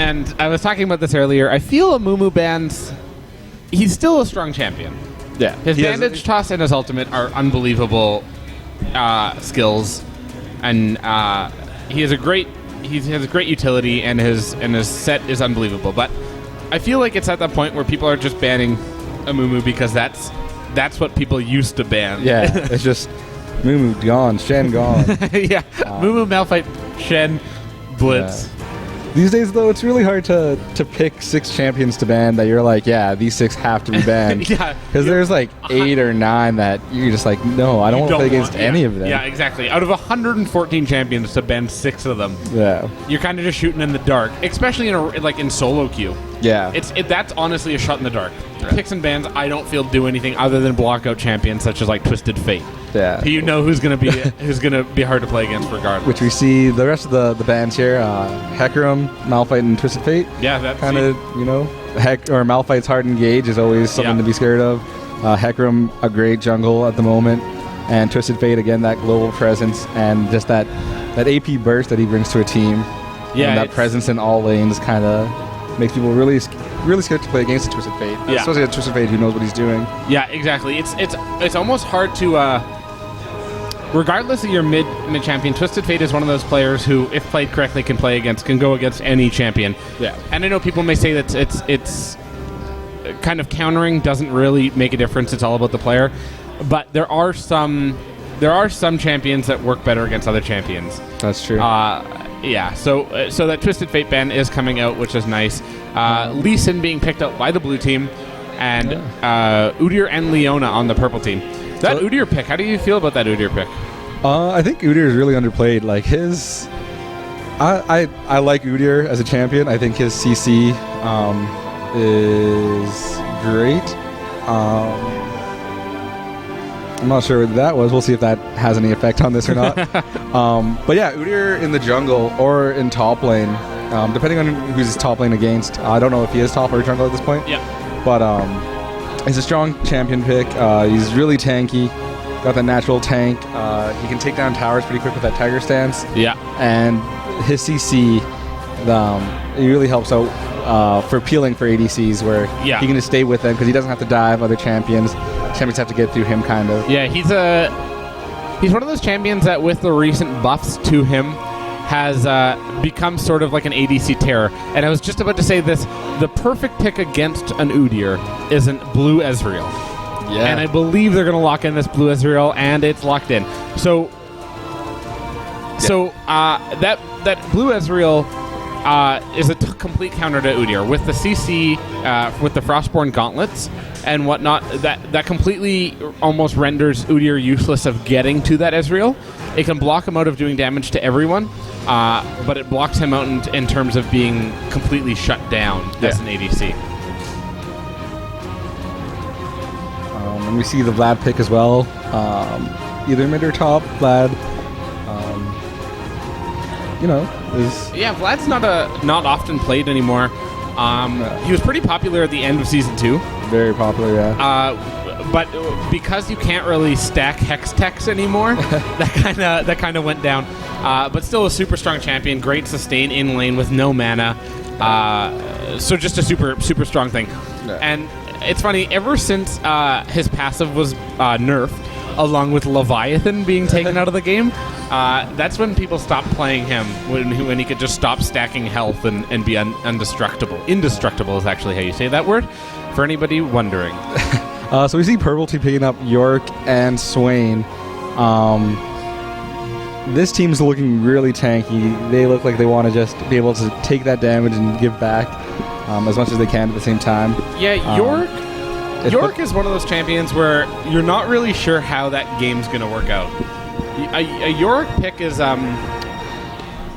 and I was talking about this earlier. I feel Amumu Band's... He's still a strong champion. Yeah. His bandage toss and his ultimate are unbelievable skills, and he has a great utility, and his set is unbelievable. But I feel like it's at that point where people are just banning Amumu because that's what people used to ban. Yeah, it's just Mumu gone, Shen gone. Yeah, Mumu, Malphite, Shen, Blitz. Yeah. These days, though, it's really hard to pick 6 champions to ban that you're like, yeah, these 6 have to be banned. Yeah. Because there's like 8 or 9 that you're just like, no, I don't want to play against any of them. Yeah, exactly. Out of 114 champions to ban 6 of them, yeah, you're kind of just shooting in the dark, especially in solo queue. Yeah. That's honestly a shot in the dark. Picks and bans, I don't feel do anything other than block out champions such as like Twisted Fate. Yeah. You know who's gonna be hard to play against regardless. Which we see the rest of the bans here, Hecarim, Malphite, and Twisted Fate. Yeah, that's kind of, Malphite's hard engage is always something to be scared of. Hecarim, a great jungle at the moment, and Twisted Fate again, that global presence and just that AP burst that he brings to a team. Yeah, and that presence in all lanes kind of makes people really scared to play against a Twisted Fate. Yeah. Especially a Twisted Fate who knows what he's doing. Yeah, exactly. It's almost hard to, regardless of your mid champion, Twisted Fate is one of those players who, if played correctly, can go against any champion. Yeah. And I know people may say that it's kind of countering doesn't really make a difference. It's all about the player. But there are some champions that work better against other champions. That's true. Yeah, so that Twisted Fate ban is coming out, which is nice. Lee Sin being picked up by the blue team, and Udyr and Leona on the purple team. That Udyr pick, how do you feel about that Udyr pick? I think Udyr is really underplayed. Like his, I like Udyr as a champion. I think his CC is great. I'm not sure what that was. We'll see if that has any effect on this or not. But yeah, Udyr in the jungle or in top lane, depending on who's his top lane against. I don't know if he is top or jungle at this point. Yeah. But he's a strong champion pick. He's really tanky. Got that natural tank. He can take down towers pretty quick with that tiger stance. Yeah. And his CC, it really helps out for peeling for ADCs where he can just stay with them because he doesn't have to dive other champions. Champions have to get through him, kind of. Yeah, he's one of those champions that, with the recent buffs to him, has become sort of like an ADC terror. And I was just about to say this: the perfect pick against an Udyr isn't Blue Ezreal. Yeah. And I believe they're going to lock in this Blue Ezreal, and it's locked in. So that Blue Ezreal is a complete counter to Udyr with the CC, with the Frostborn gauntlets and whatnot. That completely almost renders Udyr useless of getting to that Ezreal. It can block him out of doing damage to everyone, but it blocks him out in terms of being completely shut down as an ADC. And we see the Vlad pick as well. Either mid or top, Vlad. Vlad's not often played anymore. He was pretty popular at the end of Season 2. Very popular, yeah. But because you can't really stack Hextech anymore, that kind of went down. But still a super strong champion, great sustain in lane with no mana. So just a super, super strong thing. Yeah. And it's funny, ever since his passive was nerfed, along with Leviathan being taken out of the game, that's when people stopped playing him, when he could just stop stacking health and be indestructible. Indestructible is actually how you say that word, for anybody wondering. So we see Purple Team picking up York and Swain. This team's looking really tanky. They look like they want to just be able to take that damage and give back as much as they can at the same time. Yeah, York is one of those champions where you're not really sure how that game's going to work out. A York pick is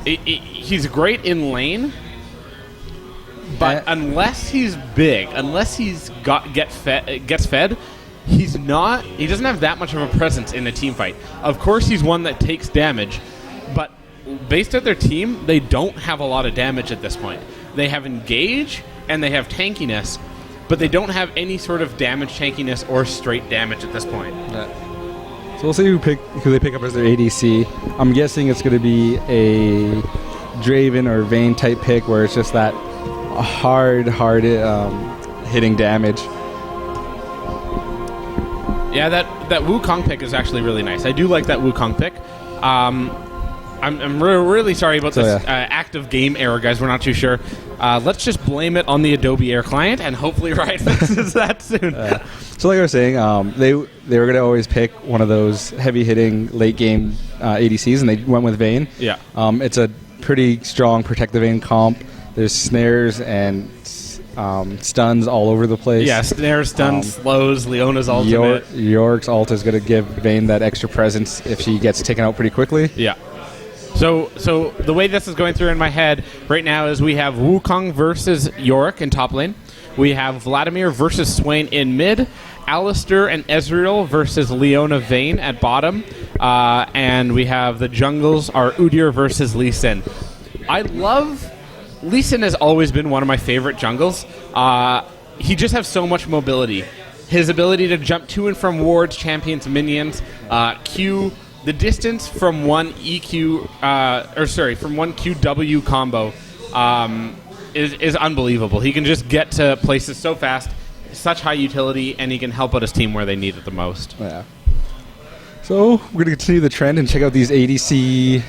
he's great in lane, but unless he's big, unless he's gets fed, he doesn't have that much of a presence in a team fight. Of course, he's one that takes damage, but based on their team, they don't have a lot of damage at this point. They have engage and they have tankiness, but they don't have any sort of damage, tankiness, or straight damage at this point. So we'll see who they pick up as their ADC. I'm guessing it's going to be a Draven or Vayne type pick where it's just that hard hitting damage. Yeah, that Wukong pick is actually really nice. I do like that Wukong pick. I'm really sorry about this active game error, guys. We're not too sure. Let's just blame it on the Adobe Air client, and hopefully Riot fixes that soon. So like I was saying, they were going to always pick one of those heavy-hitting late-game ADCs, and they went with Vayne. Yeah. It's a pretty strong protective Vayne comp. There's snares and stuns all over the place. Yeah, snares, stuns, slows, Leona's ultimate. Yorick's ult is going to give Vayne that extra presence if she gets taken out pretty quickly. Yeah. So the way this is going through in my head right now is we have Wukong versus Yorick in top lane. We have Vladimir versus Swain in mid. Alistair and Ezreal versus Leona Vayne at bottom. And we have the jungles are Udyr versus Lee Sin. Lee Sin has always been one of my favorite jungles. He just has so much mobility. His ability to jump to and from wards, champions, minions, Q... The distance from one from one QW combo is unbelievable. He can just get to places so fast, such high utility, and he can help out his team where they need it the most. Yeah. So we're going to continue the trend and check out these ADC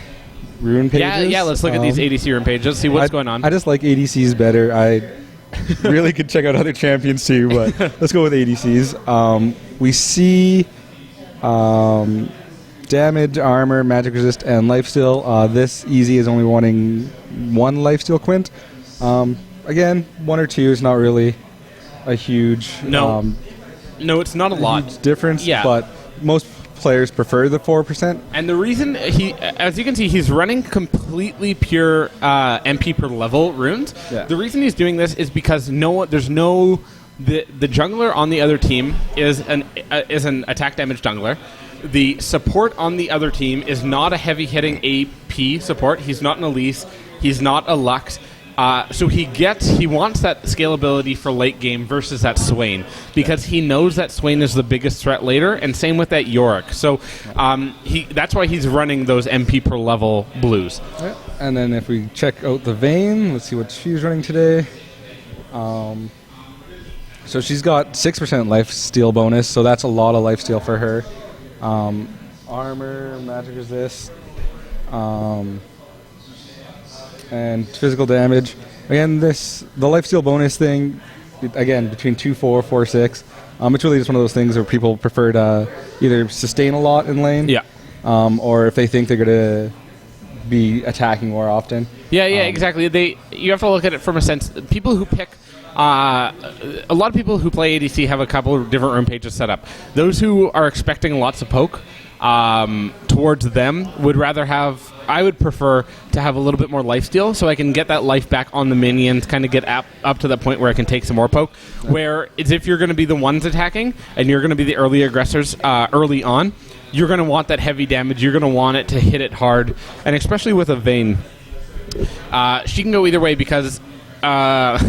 rune pages. Yeah. Let's look at these ADC rune pages. See what's going on. I just like ADCs better. I really could check out other champions too, but let's go with ADCs. We see. Damage, armor, magic resist, and lifesteal. This easy is only wanting one lifesteal quint. Again, one or two is not really a huge... No, it's not a lot. Huge difference, but most players prefer the 4%. And the reason as you can see, he's running completely pure MP per level runes. Yeah. The reason he's doing this is because the jungler on the other team is an attack damage jungler. The support on the other team is not a heavy-hitting AP support. He's not an Elise. He's not a Lux. So he wants that scalability for late game versus that Swain because he knows that Swain is the biggest threat later, and same with that Yorick. So that's why he's running those MP per level blues. Yeah. And then if we check out the Vayne, let's see what she's running today. So she's got 6% lifesteal bonus, so that's a lot of lifesteal for her. Armor, magic resist, and physical damage. Again, the lifesteal bonus thing, again, between 2-4, 4-6. It's really just one of those things where people prefer to either sustain a lot in lane, or if they think they're going to be attacking more often. Yeah, exactly. You have to look at it from a sense. People who pick... a lot of people who play ADC have a couple of different rune pages set up. Those who are expecting lots of poke towards them would rather have... I would prefer to have a little bit more lifesteal so I can get that life back on the minions, kind of get up to the point where I can take some more poke. Where it's if you're going to be the ones attacking and you're going to be the early aggressors early on, you're going to want that heavy damage. You're going to want it to hit it hard. And especially with a Vayne, she can go either way because... that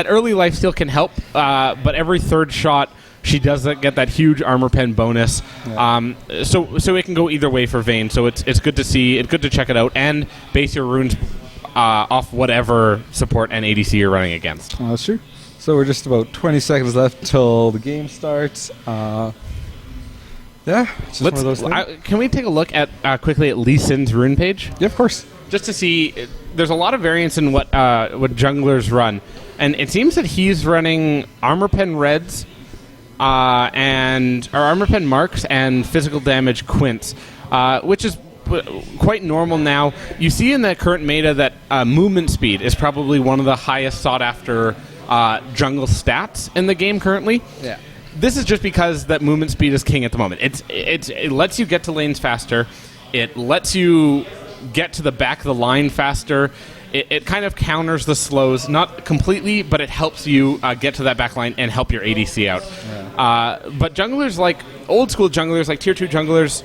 early lifesteal can help, but every third shot she doesn't get that huge armor pen bonus. Yeah. So it can go either way for Vayne. So it's good to see. It's good to check it out and base your runes off whatever support and ADC you're running against. That's true. So we're just about 20 seconds left till the game starts. It's just one of those things. Can we take a look at quickly at Lee Sin's rune page? Yeah, of course. Just to see, there's a lot of variance in what junglers run, and it seems that he's running armor pen reds, or armor pen marks and physical damage quints, which is quite normal now. You see in the current meta that movement speed is probably one of the highest sought after jungle stats in the game currently. Yeah. This is just because that movement speed is king at the moment. It lets you get to lanes faster. It lets you get to the back of the line faster. It kind of counters the slows, not completely, but it helps you get to that back line and help your ADC out. Yeah. But junglers like old school junglers, like tier 2 junglers,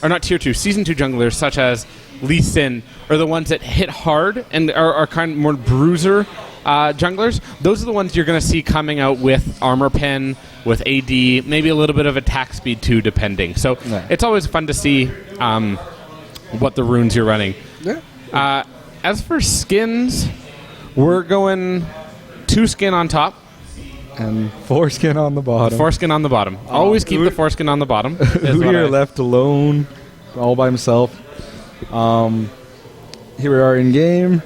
or not tier 2, season 2 junglers, such as Lee Sin, are the ones that hit hard and are kind of more bruiser junglers. Those are the ones you're going to see coming out with armor pen, with AD, maybe a little bit of attack speed too, depending. So It's always fun to see what the runes you're running. Yeah. as for skins, we're going 2 skin on top. And 4 skin on the bottom. 4 skin on the bottom. Always keep the 4 skin on the bottom. Udyr left alone, all by himself. Here we are in game.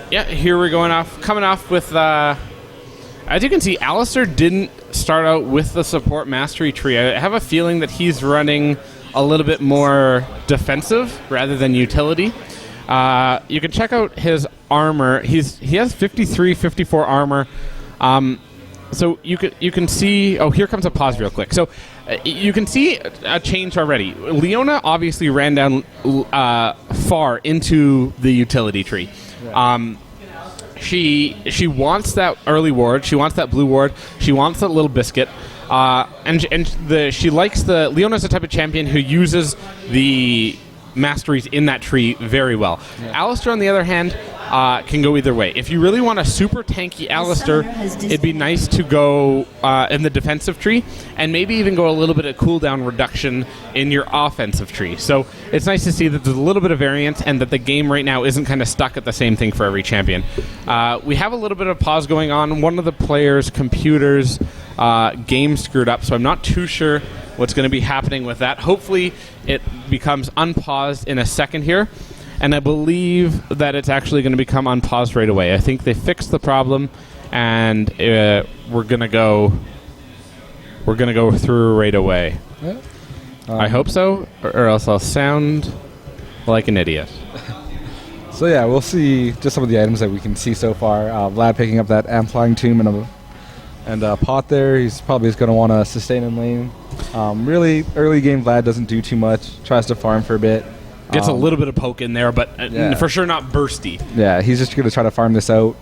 Yeah, here we're coming off with, as you can see, Alistair didn't start out with the support mastery tree. I have a feeling that he's running a little bit more defensive rather than utility. You can check out his armor. He has 53, 54 armor. So you can see. Oh, here comes a pause real quick. So you can see a change already. Leona obviously ran down far into the utility tree. Yeah. She wants that early ward. She wants that blue ward. She wants that little biscuit. She likes the Leona's the type of champion who uses the masteries in that tree very well. Yeah. Alistair, on the other hand, can go either way. If you really want a super tanky Alistair, it'd be nice to go in the defensive tree and maybe even go a little bit of cooldown reduction in your offensive tree. So it's nice to see that there's a little bit of variance and that the game right now isn't kind of stuck at the same thing for every champion. We have a little bit of pause going on. One of the players' computers game screwed up, so I'm not too sure what's going to be happening with that. Hopefully it becomes unpaused in a second here. And I believe that it's actually going to become unpaused right away. I think they fixed the problem, and we're gonna go through right away. Yeah. I hope so, or else I'll sound like an idiot. So yeah, we'll see just some of the items that we can see so far. Vlad picking up that amplifying tomb and a pot there. He's probably just going to want to sustain in lane. Really early game, Vlad doesn't do too much. Tries to farm for a bit. Gets a little bit of poke in there, but for sure not bursty. Yeah, he's just going to try to farm this out.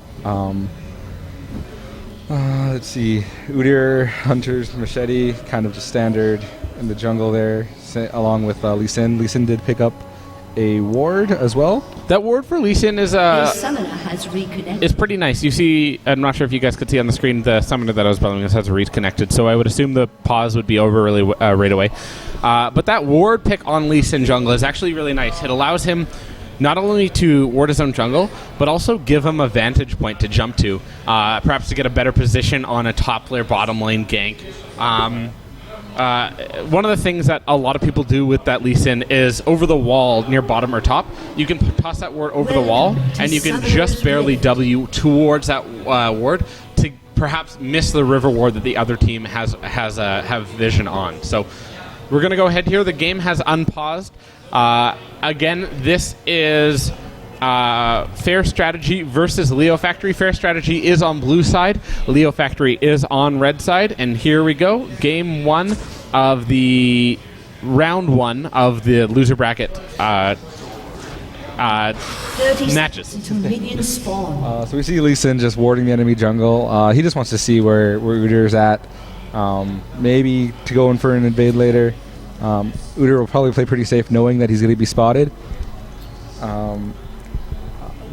Let's see. Udyr, Hunter's Machete, kind of just standard in the jungle there, along with Lee Sin. Lee Sin did pick up a ward as well. That ward for Lee Sin is is pretty nice. You see, I'm not sure if you guys could see on the screen, the summoner that I was battling has reconnected, so I would assume the pause would be over really right away. But that ward pick on Lee Sin jungle is actually really nice. It allows him not only to ward his own jungle, but also give him a vantage point to jump to, perhaps to get a better position on a top layer bottom lane gank. One of the things that a lot of people do with that Lee Sin is over the wall near bottom or top, you can toss that ward over the wall, and you can just barely W towards that ward to perhaps miss the river ward that the other team have vision on. So we're going to go ahead here. The game has unpaused. Again, this is Fair Strategy versus Leo Factory. Fair Strategy is on blue side. Leo Factory is on red side. And here we go. Game 1 of the round 1 of the loser bracket matches. So we see Lee Sin just warding the enemy jungle. He just wants to see where Udyr's at. Maybe to go in for an invade later. Udyr will probably play pretty safe knowing that he's going to be spotted.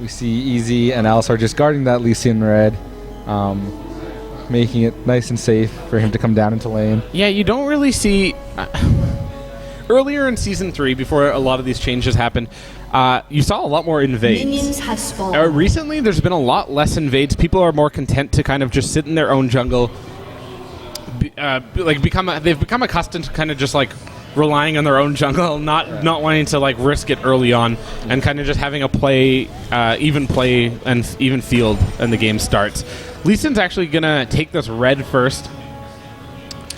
We see Easy and Alistar just guarding that Lee Sin red, making it nice and safe for him to come down into lane. Yeah, you don't really see... earlier in Season 3, before a lot of these changes happened, you saw a lot more invades. Minions have spawned. Recently, there's been a lot less invades. People are more content to kind of just sit in their own jungle. They've become accustomed to kind of just like relying on their own jungle, not wanting to like risk it early on, and kind of just having a even play and even field, and the game starts. Lee Sin's actually gonna take this red first,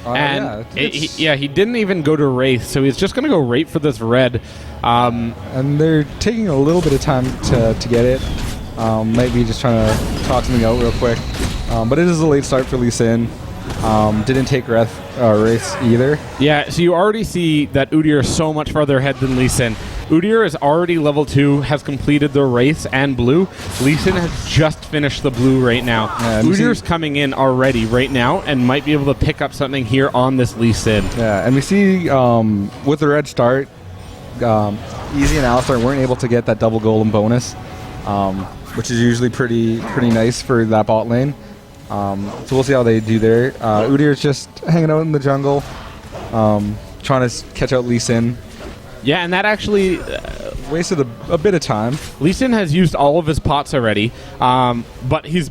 and he didn't even go to Wraith, so he's just gonna go right for this red. And they're taking a little bit of time to get it. Might be just trying to talk something out real quick, but it is a late start for Lee Sin. Didn't take Wraith either. Yeah, so you already see that Udyr is so much farther ahead than Lee Sin. Udyr is already level 2, has completed the Wraiths and blue. Lee Sin has just finished the blue right now. Yeah, Udyr's coming in already right now and might be able to pick up something here on this Lee Sin. Yeah, and we see with the red start, Easy and Alistar weren't able to get that double golem bonus, which is usually pretty nice for that bot lane. So we'll see how they do there. Udyr's just hanging out in the jungle, trying to catch out Lee Sin. Yeah, and that actually wasted a bit of time. Lee Sin has used all of his pots already, but he's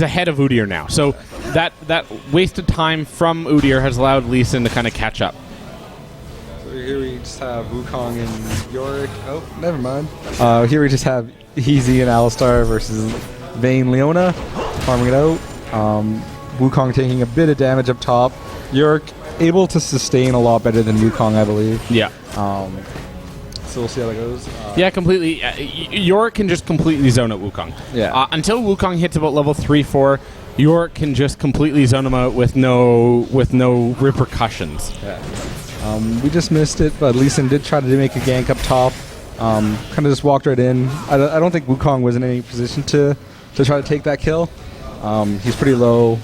ahead of Udyr now. So that wasted time from Udyr has allowed Lee Sin to kind of catch up. So here we just have Wukong and Yorick. Oh, never mind. Here we just have Easy and Alistar versus Vayne Leona, farming it out. Wukong taking a bit of damage up top. Yorick able to sustain a lot better than Wukong, I believe. Yeah. So we'll see how that goes. Yeah, completely. Yorick can just completely zone out Wukong. Yeah. Until Wukong hits about level 3-4, Yorick can just completely zone him out with no repercussions. Yeah. We just missed it, but Lee Sin did try to make a gank up top. Kind of just walked right in. I don't think Wukong was in any position to try to take that kill. He's pretty low,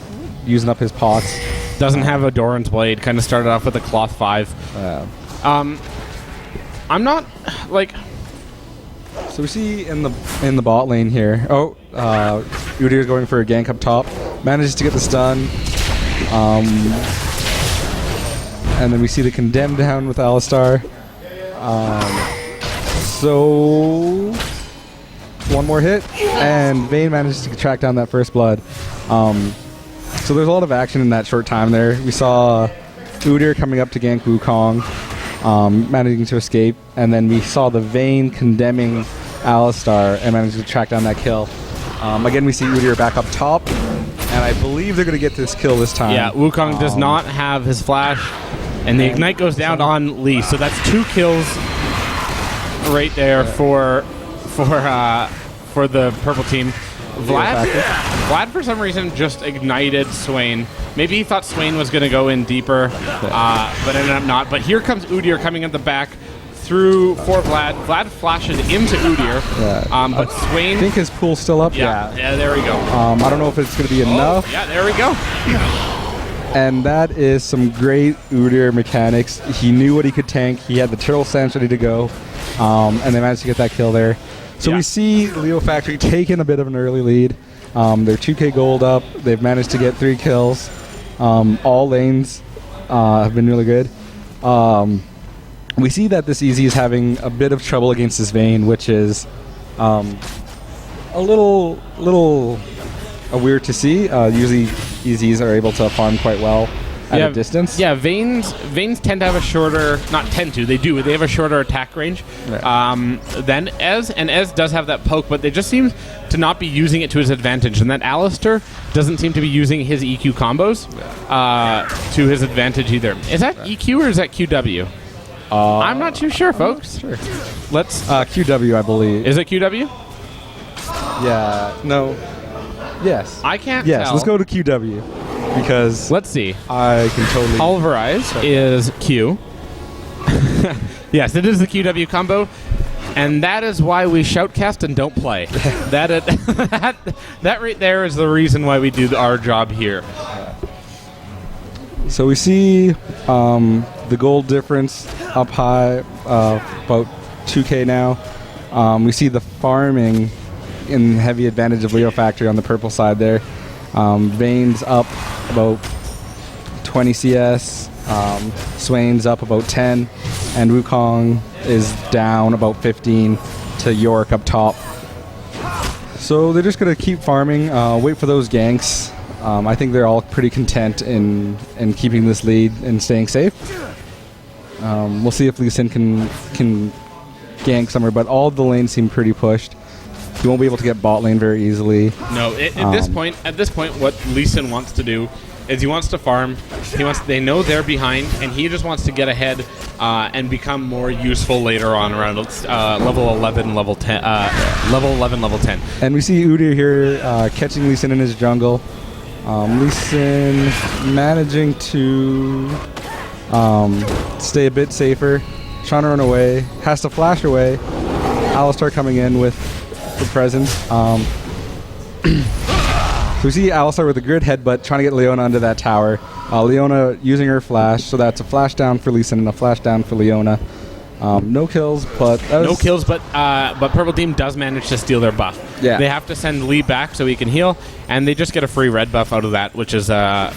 using up his pots. Doesn't have a Doran's Blade. Kind of started off with a Cloth 5. I'm not like. So we see in the bot lane here. Oh, Udyr's going for a gank up top. Manages to get the stun. And then we see the condemn down with Alistar. So one more hit, and Vayne manages to track down that first blood. So there's a lot of action in that short time there. We saw Udyr coming up to gank Wukong, managing to escape, and then we saw the Vayne condemning Alistar and managing to track down that kill. Again, we see Udyr back up top, and I believe they're going to get this kill this time. Yeah, Wukong does not have his flash, and the Ignite goes down on Lee, so that's 2 kills right there for the purple team. Vlad, for some reason, just ignited Swain. Maybe he thought Swain was going to go in deeper, but ended up not. But here comes Udyr coming at the back for Vlad. Vlad flashes into Udyr, but Swain... I think his pool's still up. Yeah, there we go. I don't know if it's going to be enough. Yeah, there we go. And that is some great Udyr mechanics. He knew what he could tank. He had the Turtle Sands ready to go, and they managed to get that kill there. So we see Leo Factory taking a bit of an early lead. They're 2k gold up. They've managed to get 3 kills. All lanes have been really good. We see that this Easy is having a bit of trouble against this Vayne, which is a little weird to see. Usually Easies are able to farm quite well at a distance. Yeah, Vaynes tend to have a shorter, they have a shorter attack range than Ez, and Ez does have that poke, but they just seem to not be using it to his advantage, and that Alistar doesn't seem to be using his EQ combos to his advantage either. Is that EQ or is that QW? I'm not too sure, folks. Sure. Let's... QW, I believe. Is it QW? Yeah, no. Yes. I can't Yes, tell. let's go to QW. Because let's see. I can totally... Pulverize is Q. Yes, it is the QW combo. And that is why we shoutcast and don't play. that right there is the reason why we do our job here. So we see the gold difference up high, about 2k now. We see the farming in heavy advantage of Leo Factory on the purple side there. Vayne's up about 20 CS, Swain's up about 10, and Wukong is down about 15 to Yorick up top. So they're just going to keep farming, wait for those ganks. I think they're all pretty content in keeping this lead and staying safe. We'll see if Lee Sin can gank somewhere, but all the lanes seem pretty pushed. He won't be able to get bot lane very easily. No, at this point, what Lee Sin wants to do is he wants to farm. They know they're behind, and he just wants to get ahead and become more useful later on around level 11, level 10. And we see Udyr here catching Lee Sin in his jungle. Lee Sin managing to stay a bit safer, trying to run away, has to flash away. Alistar coming in with the presence. So we see Alistar with a grid headbutt trying to get Leona under that tower. Leona using her flash, so that's a flash down for Lee Sin and a flash down for Leona. No kills, but Purple Team does manage to steal their buff. Yeah. They have to send Lee back so he can heal, and they just get a free red buff out of that, which is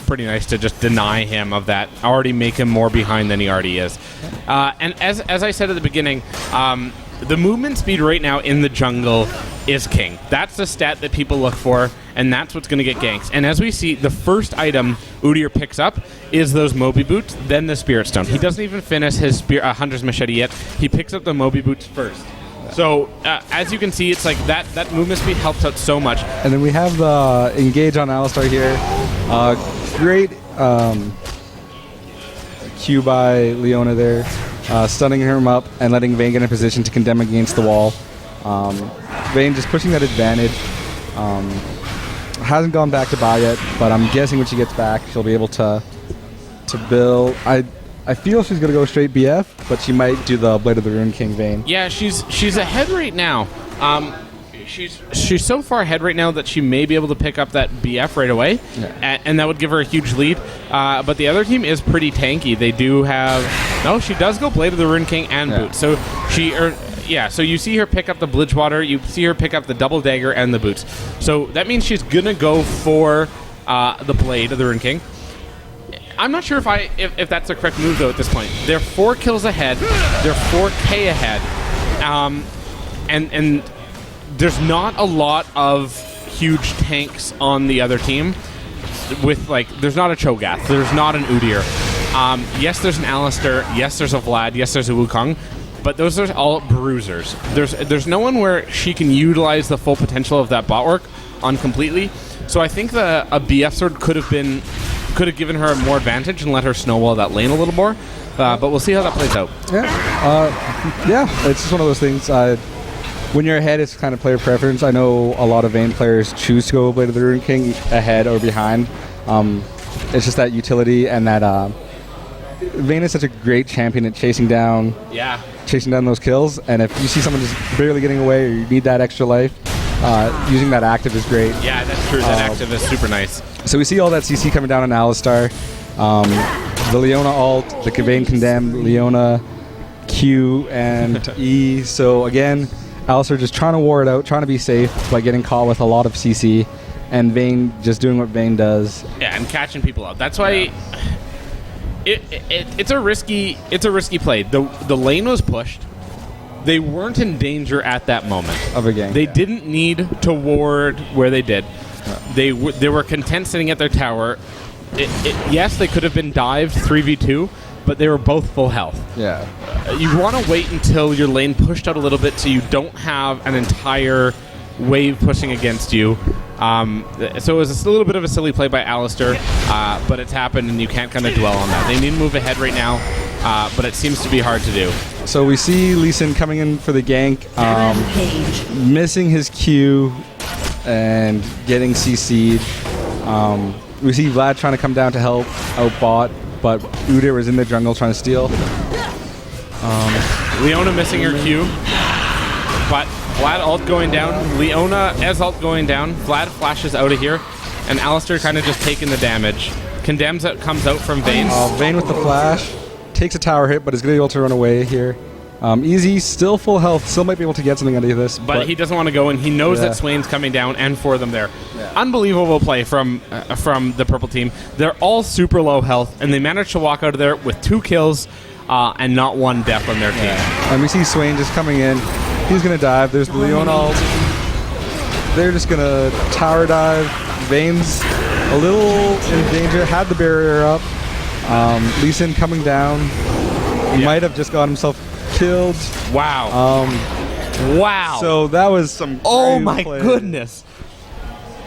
pretty nice to just deny him of that, already make him more behind than he already is. And as I said at the beginning, the movement speed right now in the jungle is king. That's the stat that people look for, and that's what's going to get ganks. And as we see, the first item Udyr picks up is those Moby Boots, then the Spirit Stone. He doesn't even finish his Hunter's Machete yet. He picks up the Moby Boots first. So, as you can see, it's like that movement speed helps out so much. And then we have the engage on Alistar here. Great Q by Leona there. Stunning him up and letting Vayne get in position to condemn against the wall. Vayne just pushing that advantage. Hasn't gone back to buy yet, but I'm guessing when she gets back, she'll be able to build. I feel she's going to go straight BF, but she might do the Blade of the Ruined King Vayne. Yeah, she's ahead right now. She's so far ahead right now that she may be able to pick up that BF right away, and that would give her a huge lead. But the other team is pretty tanky. They do have... No, she does go Blade of the Ruined King and Boots. So so you see her pick up the Bridgewater, you see her pick up the Double Dagger and the Boots. So that means she's going to go for the Blade of the Ruined King. I'm not sure if that's the correct move, though, at this point. They're 4 kills ahead. They're 4K ahead. And there's not a lot of huge tanks on the other team. There's not a Cho'Gath. There's not an Udyr. Yes, there's an Alistar. Yes, there's a Vlad. Yes, there's a Wukong. But those are all bruisers. There's no one where she can utilize the full potential of that bot work on completely. So I think a BF sword could have given her more advantage and let her snowball that lane a little more. But we'll see how that plays out. It's just one of those things. When you're ahead, it's kind of player preference. I know a lot of Vayne players choose to go Blade of the Ruined King ahead or behind. It's just that utility and that Vayne is such a great champion at chasing down those kills. And if you see someone just barely getting away or you need that extra life, using that active is great. Yeah, that's true. That active is super nice. So we see all that CC coming down on Alistar. The Leona ult, the Vayne Condemn, Leona, Q, and E. So again, Alistar just trying to war it out, trying to be safe by getting caught with a lot of CC, and Vayne just doing what Vayne does. Yeah, and catching people out. That's why it's a risky play. The lane was pushed. They weren't in danger at that moment of a game. They didn't need to ward where they did. They were content sitting at their tower. Yes, they could have been dived 3v2, but they were both full health. Yeah. You want to wait until your lane pushed out a little bit so you don't have an entire wave pushing against you. So it was a little bit of a silly play by Alistar, but it's happened and you can't kind of dwell on that. They need to move ahead right now, but it seems to be hard to do. So we see Lee Sin coming in for the gank, missing his Q and getting CC'd. We see Vlad trying to come down to help out bot, but Udyr was in the jungle trying to steal. Leona missing her Q, but Vlad ult going down. Leona as ult going down. Vlad flashes out of here, and Alistar kind of just taking the damage. Condemns that comes out from Vayne. Vayne with the flash. Takes a tower hit, but is going to be able to run away here. Easy, still full health, still might be able to get something out of this. But he doesn't want to go, and he knows that Swain's coming down, and for them there. Yeah. Unbelievable play from the purple team. They're all super low health, and they managed to walk out of there with 2 kills and not 1 death on their team. And we see Swain just coming in. He's going to dive. There's the Leona ult. They're just going to tower dive. Vayne's a little in danger, had the barrier up. Lee Sin coming down. He might have just got himself killed. Wow. Wow. So that was some my play. Goodness.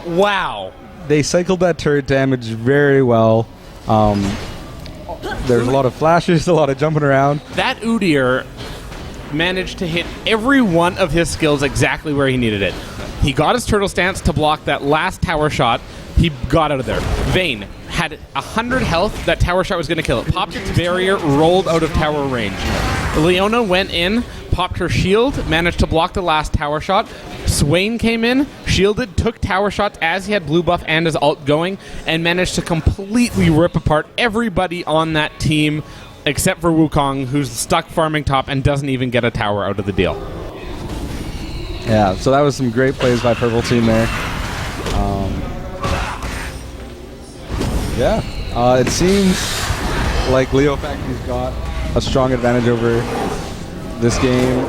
Wow. They cycled that turret damage very well. There's a lot of flashes, a lot of jumping around. That Udyr managed to hit every one of his skills exactly where he needed it. He got his turtle stance to block that last tower shot. He got out of there. Vayne had 100 health. That tower shot was going to kill it. Popped its barrier, rolled out of tower range. Leona went in, popped her shield, managed to block the last tower shot. Swain came in, shielded, took tower shots as he had blue buff and his ult going, and managed to completely rip apart everybody on that team except for Wukong, who's stuck farming top and doesn't even get a tower out of the deal. Yeah, so that was some great plays by Purple Team there. It seems like Leo Factory's got a strong advantage over this game.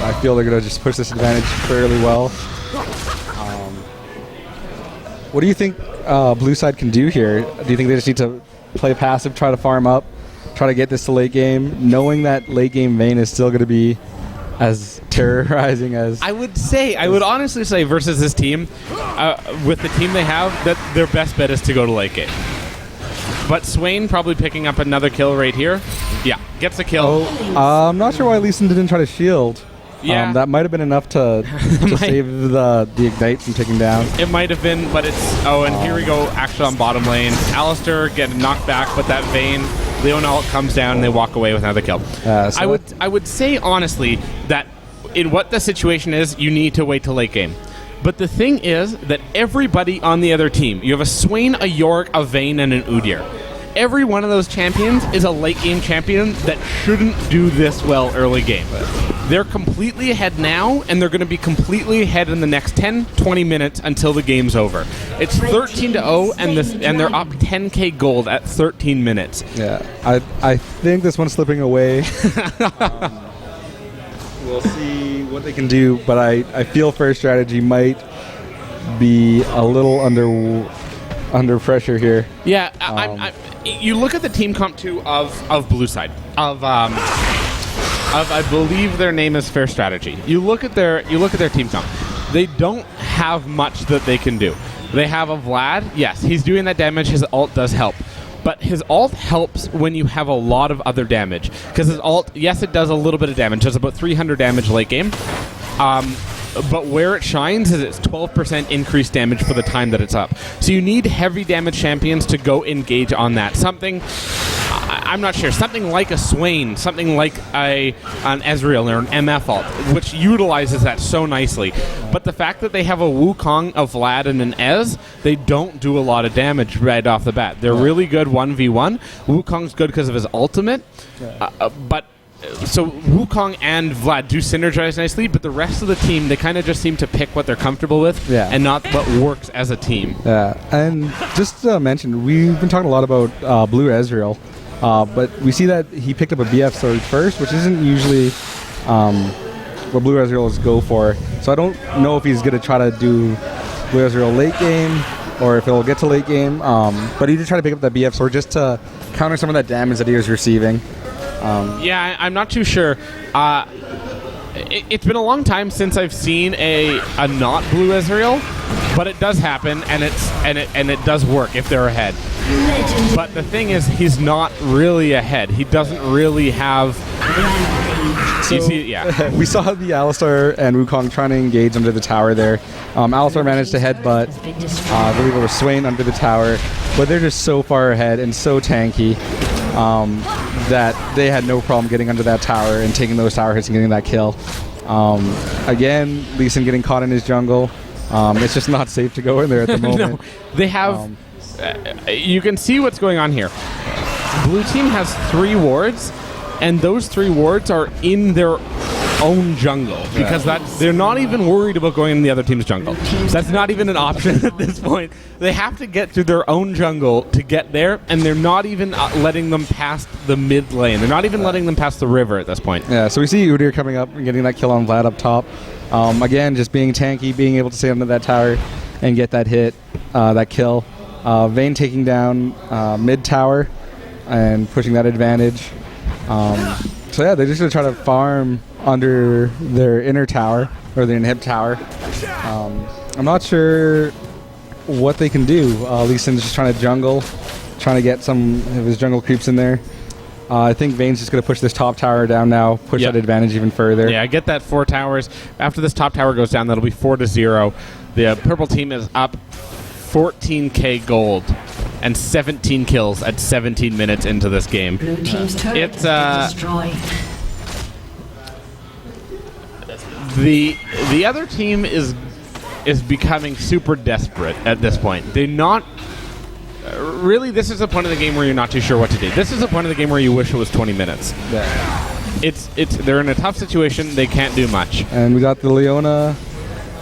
I feel they're going to just push this advantage fairly well. What do you think Blue Side can do here? Do you think they just need to play passive, try to farm up, try to get this to late game, knowing that late game Vayne is still going to be as terrorizing as... I would honestly say versus this team, with the team they have, that their best bet is to go to late game. But Swain probably picking up another kill right here. Yeah, gets a kill. I'm not sure why Lee Sin didn't try to shield. Yeah. That might have been enough to save the Ignite from taking down. It might have been, but it's... Oh, and here we go, actually on bottom lane. Alistair getting knocked back, but that Vayne, Leon ult comes down, and they walk away with another kill. I would say, honestly, that in what the situation is, you need to wait till late game. But the thing is that everybody on the other team, you have a Swain, a Yorick, a Vayne, and an Udyr. Every one of those champions is a late game champion that shouldn't do this well early game. They're completely ahead now, and they're going to be completely ahead in the next 10, 20 minutes until the game's over. It's 13-0, and they're up 10k gold at 13 minutes. Yeah, I think this one's slipping away. We'll see what they can do, but I feel Fair Strategy might be a little under pressure here. Yeah, you look at the team comp 2 of Blue Side, of I believe their name is Fair Strategy. You look at their team comp. They don't have much that they can do. They have a Vlad. Yes, he's doing that damage. His ult does help. But his ult helps when you have a lot of other damage. Because his ult, yes, it does a little bit of damage. It does about 300 damage late game. But where it shines is it's 12% increased damage for the time that it's up. So you need heavy damage champions to go engage on that. I'm not sure, something like a Swain, something like an Ezreal or an MF ult, which utilizes that so nicely. But the fact that they have a Wukong, a Vlad, and an Ez, they don't do a lot of damage right off the bat. They're really good 1v1. Wukong's good because of his ultimate, so Wukong and Vlad do synergize nicely, but the rest of the team, they kind of just seem to pick what they're comfortable with and not what works as a team. Yeah, and just to mention, we've been talking a lot about Blue Ezreal, but we see that he picked up a BF Surge first, which isn't usually what Blue Ezreals go for. So I don't know if he's going to try to do Blue Ezreal late game or if it'll get to late game, but he did try to pick up that BF Sword just to counter some of that damage that he was receiving. I'm not too sure. It's been a long time since I've seen a not Blue Ezreal, but it does happen, and it does work if they're ahead. But the thing is, he's not really ahead. He doesn't really have... So, we saw the Alistar and Wukong trying to engage under the tower there. Alistar managed to headbutt, I believe it was Swain under the tower, but they're just so far ahead and so tanky that they had no problem getting under that tower and taking those tower hits and getting that kill. Again, Lee Sin getting caught in his jungle. It's just not safe to go in there at the moment. No, they have... you can see what's going on here. Blue team has 3 wards, and those 3 wards are in their own jungle because they're not even worried about going in the other team's jungle. That's not even an option at this point. They have to get through their own jungle to get there, and they're not even letting them past the mid lane. They're not even letting them pass the river at this point. Yeah, so we see Udyr coming up and getting that kill on Vlad up top. Again, just being tanky, being able to stay under that tower and get that hit, that kill. Vayne taking down mid tower and pushing that advantage. So yeah, they're just going to try to farm under their inner tower, or their inhib tower. I'm not sure what they can do. Lee Sin's just trying to jungle, trying to get some of his jungle creeps in there. I think Vayne's just going to push this top tower down now, push that advantage even further. Yeah, get that 4 towers. After this top tower goes down, that'll be 4-0. The purple team is up 14k gold and 17 kills at 17 minutes into this game. Blue team's turret has been destroyed. The other team is becoming super desperate at this point. They're not really, this is the point of the game where you're not too sure what to do. This is the point of the game where you wish it was 20 minutes. Yeah. They're in a tough situation. They can't do much. And we got the Leona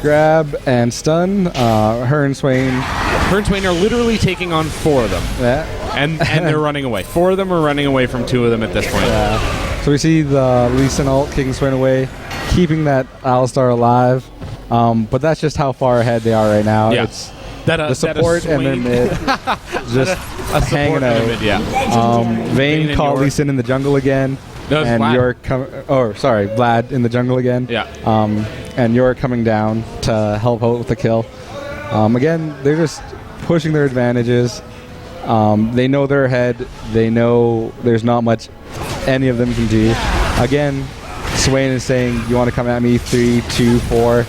grab and stun. Her and Swain. Her and Swain are literally taking on 4 of them. Yeah. And they're running away. 4 of them are running away from 2 of them at this point. Yeah. So we see the Lee Sin ult kicking Swain away, keeping that Alistar alive. But that's just how far ahead they are right now. Yeah. It's the support and their mid just hanging out. Vayne caught Lee Sin in the jungle again. And York Vlad in the jungle again. Yeah. And York coming down to help out with the kill. Again, they're just pushing their advantages. They know they're ahead. They know there's not much any of them can do. Again, Swain is saying, you want to come at me? 3, 2, 4.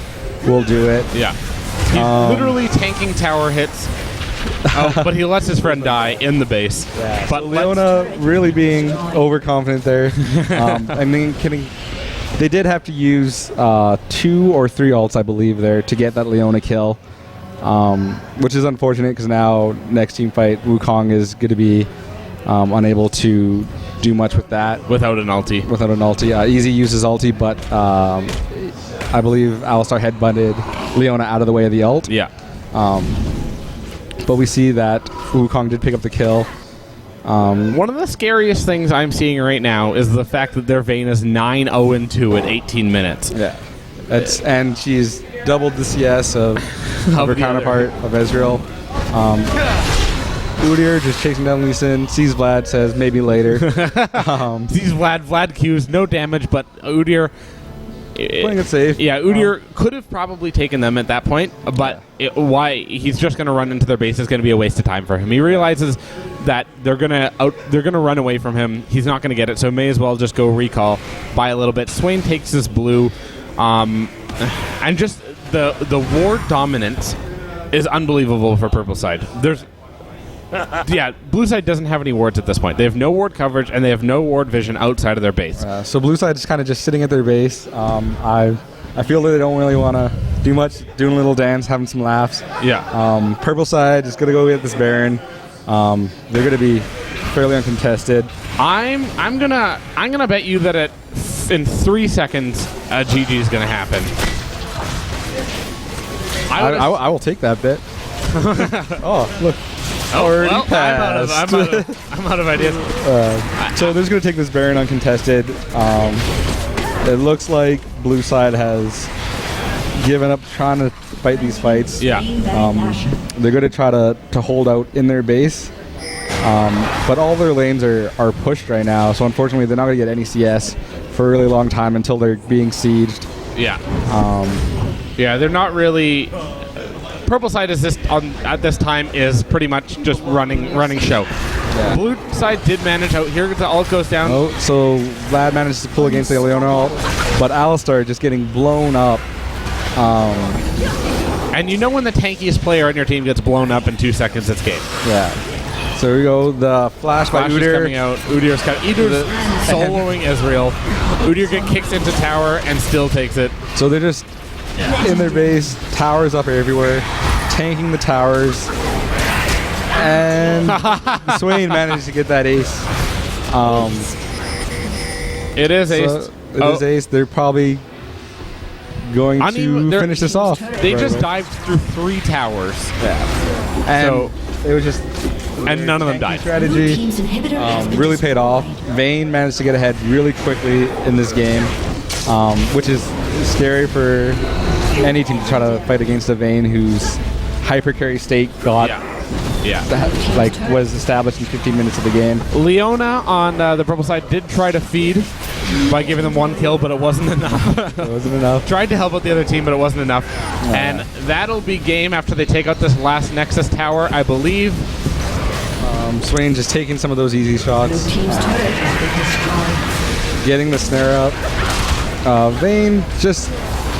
We'll do it. Yeah. He's literally tanking tower hits. But he lets his friend die in the base. Yeah. But so Leona really being overconfident there. I mean, they did have to use 2 or 3 ults, I believe, there to get that Leona kill. Which is unfortunate because now next team fight, Wukong is going to be unable to do much with that. Without an ulti. Easy uses ulti, but I believe Alistar headbutted Leona out of the way of the ult. Yeah. But we see that Wukong did pick up the kill. One of the scariest things I'm seeing right now is the fact that their Vayne is 9-0-2 at 18 minutes. Yeah. And she's doubled the CS of her counterpart of Ezreal. Udyr just chasing down Lee Sin, sees Vlad, says maybe later. Sees Vlad Q's, no damage, but Udyr... Playing it safe. Yeah, Udyr could have probably taken them at that point, but he's just going to run into their base is going to be a waste of time for him. He realizes that they're going to run away from him. He's not going to get it, so may as well just go recall by a little bit. Swain takes this blue, and just the ward dominance is unbelievable for purple side. Blue side doesn't have any wards at this point. They have no ward coverage, and they have no ward vision outside of their base. So blue side is kind of just sitting at their base. I feel that they don't really want to do much, doing a little dance, having some laughs. Yeah. Purple side is going to go get this Baron. They're going to be fairly uncontested. I'm gonna bet you that in 3 seconds, a GG is gonna happen. I will take that bet. Oh, look. Already passed. I'm out of ideas. So they're just going to take this Baron uncontested. It looks like blue side has given up trying to fight these fights. Yeah. They're going to try to hold out in their base. But all their lanes are pushed right now, so unfortunately they're not going to get any CS for a really long time until they're being sieged. Yeah. They're not really... Purple side is at this time is pretty much just running show. Yeah. Blue side did manage out. Here the ult goes down. Oh, so Vlad manages to pull against the Leona ult, but Alistar just getting blown up. And you know when the tankiest player on your team gets blown up in 2 seconds, it's game. Yeah. So here we go. The flash by Udyr. Coming out. Udyr's soloing Ezreal. Udyr kicks into tower and still takes it. So they're just in their base, towers up everywhere, tanking the towers, and Swain managed to get that ace. It is ace. It is ace. They're probably going to finish this off. They just dived through 3 towers. Yeah. And it was just... And none of them died. Strategy really paid off. Vayne managed to get ahead really quickly in this game, which is scary for any team to try to fight against a Vayne whose hyper carry state got was established in 15 minutes of the game. Leona on the purple side did try to feed by giving them 1 kill, but it wasn't enough. It wasn't enough. Tried to help out the other team, but it wasn't enough. And that'll be game after they take out this last Nexus tower, I believe. Swain just taking some of those easy shots. Getting the snare up. Vayne just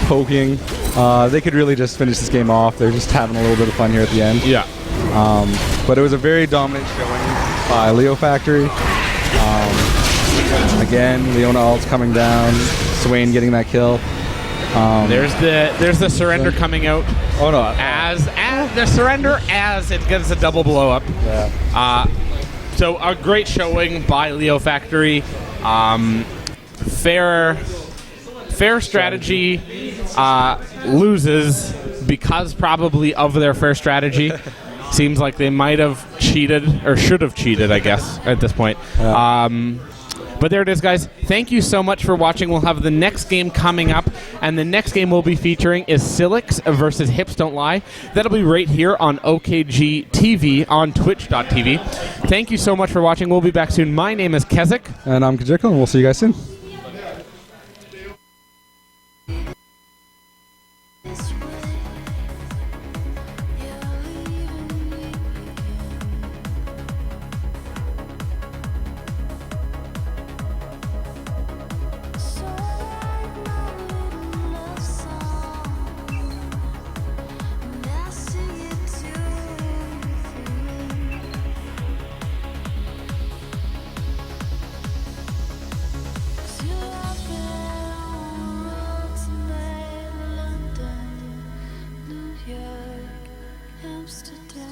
poking. They could really just finish this game off. They're just having a little bit of fun here at the end. Yeah. But it was a very dominant showing by Leo Factory. Again, Leona ult's coming down. Swain getting that kill. There's the surrender coming out Oh no! as the surrender as it gets a double blow up. Yeah. So a great showing by Leo Factory. Fair strategy loses because probably of their fair strategy. Seems like they might have cheated or should have cheated, I guess, at this point. Yeah. But there it is, guys. Thank you so much for watching. We'll have the next game coming up, and the next game we'll be featuring is Silix versus Hips Don't Lie. That'll be right here on OKG TV on Twitch.tv. Thank you so much for watching. We'll be back soon. My name is Keswick. And I'm Kajiko, and we'll see you guys soon. Amsterdam.